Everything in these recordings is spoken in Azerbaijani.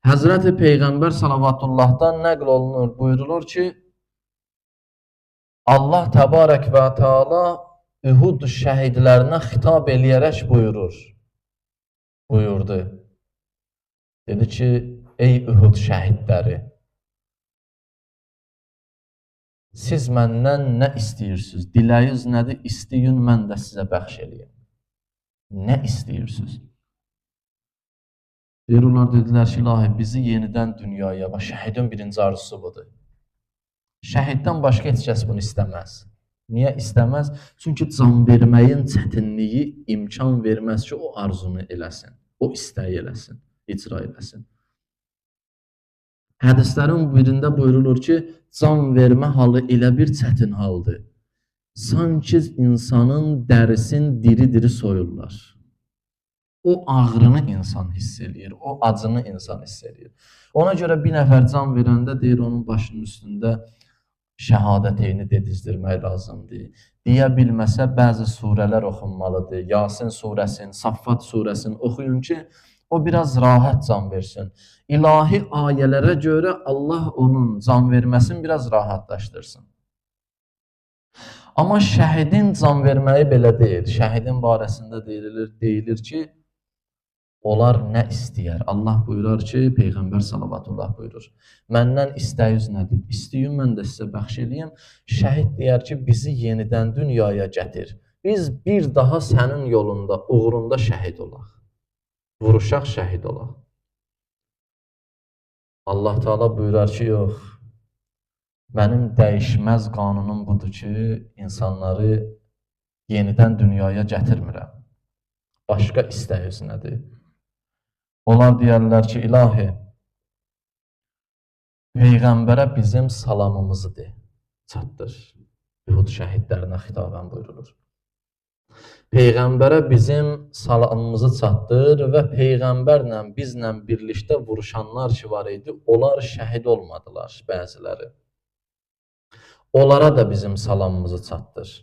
Həzrəti Peyğəmbər salavatullahdan nəql olunur, buyurulur ki, Allah təbarək və teala Uhud şəhidlərinə xitab eləyərək buyurdu. Dedi ki, ey Uhud şəhidləri, siz məndən nə istəyirsiniz? Diləyiniz nədir? İstəyin, mən də sizə bəxş eləyim. Nə istəyirsiniz? Onlar dedilər ki, ilahi, bizi yenidən dünyaya, şəhidin birinci arzusu budur. Şəhiddən başqa heç kəs bunu istəməz. Niyə istəməz? Çünki can verməyin çətinliyi imkan verməz ki, o arzunu eləsin, o istəyi eləsin, icra eləsin. Hədislərin birində buyurulur ki, can vermə halı elə bir çətin haldır. Sanki insanın dərisini diri-diri soyurlar. O ağrını insan hiss edir, o acını insan hiss edir. Ona görə bir nəfər can verəndə deyir, onun başının üstündə şəhadəteyni dedizdirmək lazımdır. Deyə bilməsə, bəzi surələr oxunmalıdır. Yasin surəsini, Saffat surəsini oxuyun ki, o biraz rahat can versin. İlahi ayələrə görə Allah onun can verməsini biraz rahatlaşdırsın. Amma şəhidin can verməyi belə deyil. Şəhidin barəsində deyilir ki, onlar nə istəyər? Allah buyurar ki, Peyğəmbər salavatullah buyurur. Məndən istəyiniz nədir? İstəyin, mən də sizə bəxş eləyim. Şəhid deyər ki, bizi yenidən dünyaya gətir. Biz bir daha sənin yolunda, uğrunda şəhid olaq. Vuruşaq, şəhid olaq. Allah Teala buyurar ki, yox. Mənim dəyişməz qanunum budur ki, insanları yenidən dünyaya gətirmirəm. Başqa istəyiniz nədir? Onlar deyərlər ki, ilahi, Peyğəmbərə bizim salamımızı çatdır. Uhud şəhidlərinə xitabən buyurulur. Peyğəmbərə bizim salamımızı çatdır və Peyğəmbərlə bizlə birlikdə vuruşanlar ki var idi, onlar şəhid olmadılar bəziləri. Onlara da bizim salamımızı çatdır.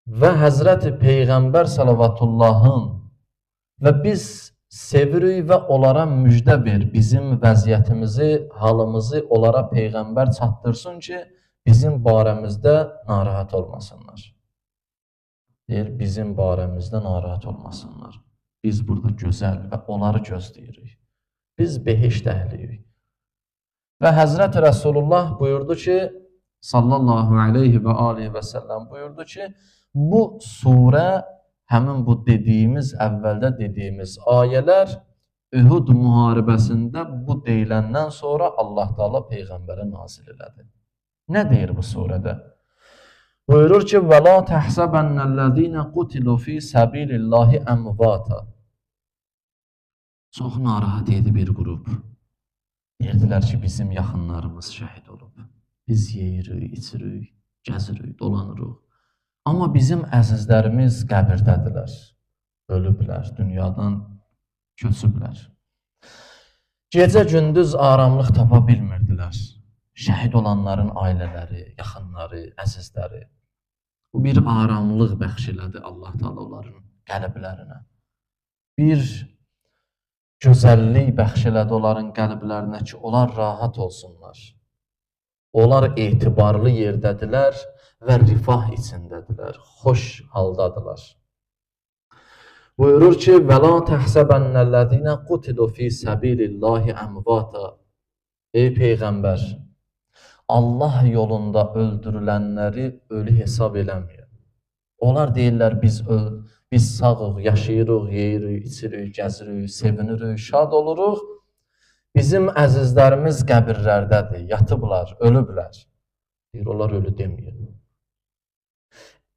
Və Həzrəti Peyğəmbər salavatullahın və biz sevirik və onlara müjdə ver, bizim vəziyyətimizi, halımızı onlara Peyğəmbər çatdırsın ki, bizim barəmizdə narahat olmasınlar. Deyir, bizim barəmizdə narahat olmasınlar. Biz burada gözəl və onları gözləyirik. Biz behişt əhliyik. Və Həzrəti Rəsulullah buyurdu ki, sallallahu aleyhi və aleyhi və səlləm buyurdu ki, bu surə, həmin bu dediyimiz, əvvəldə dediyimiz ayələr Uhud müharibəsində bu deyiləndən sonra Allah Teala Peyğəmbərə nazil elədi. Nə deyir bu surədə? Buyurur ki, وَلَا تَحْسَبَنَّ الَّذ۪ينَ قُتِلُوا ف۪ي سَب۪يلِ اللّٰهِ اَمْوَاتًا. Çox narahat idi bir qrup. Deyirdilər ki, bizim yaxınlarımız şəhid olub. Biz yeyirik, içirik, gəzirik, dolanırıq. Amma bizim əzizlərimiz qəbirdədirlər, ölüblər, dünyadan köçüblər. Gecə-gündüz aramlıq tapa bilmirdilər. Şəhid olanların ailələri, yaxınları, əzizləri. Bu bir aramlıq bəxş elədi Allah Teala onların qəlblərinə. Bir gözəllik bəxş elədi onların qəlblərinə ki, onlar rahat olsunlar. Onlar etibarlı yerdədirlər və rifah içindədirlər, xoş haldadılar. Buyurur ki, وَلَا تَحْسَبَنَّ الَّذ۪ينَ قُتِلُوا ف۪ي سَب۪يلِ اللّٰهِ اَمْوَاتًا. Ey Peyğəmbər, Allah yolunda öldürülənləri ölü hesab eləməyin. Onlar deyirlər, biz sağıq, yaşayırıq, yeyirik, içirik, gəzirik, sevinirik, şad oluruq. Bizim əzizlərimiz qəbirlərdədir, yatıblar, ölüblər. Deyir, onlar ölü deməyin.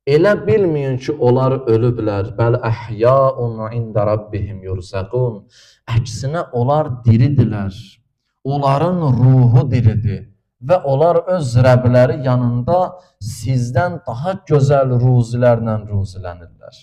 Elə bilməyin ki, onlar ölüblər. Bəl əhyəun ində rabbihim yurzəqun. Əksinə, onlar diridirlər. Onların ruhu diridir. Və onlar öz Rəbləri yanında sizdən daha gözəl ruzilərlə ruzilənirlər.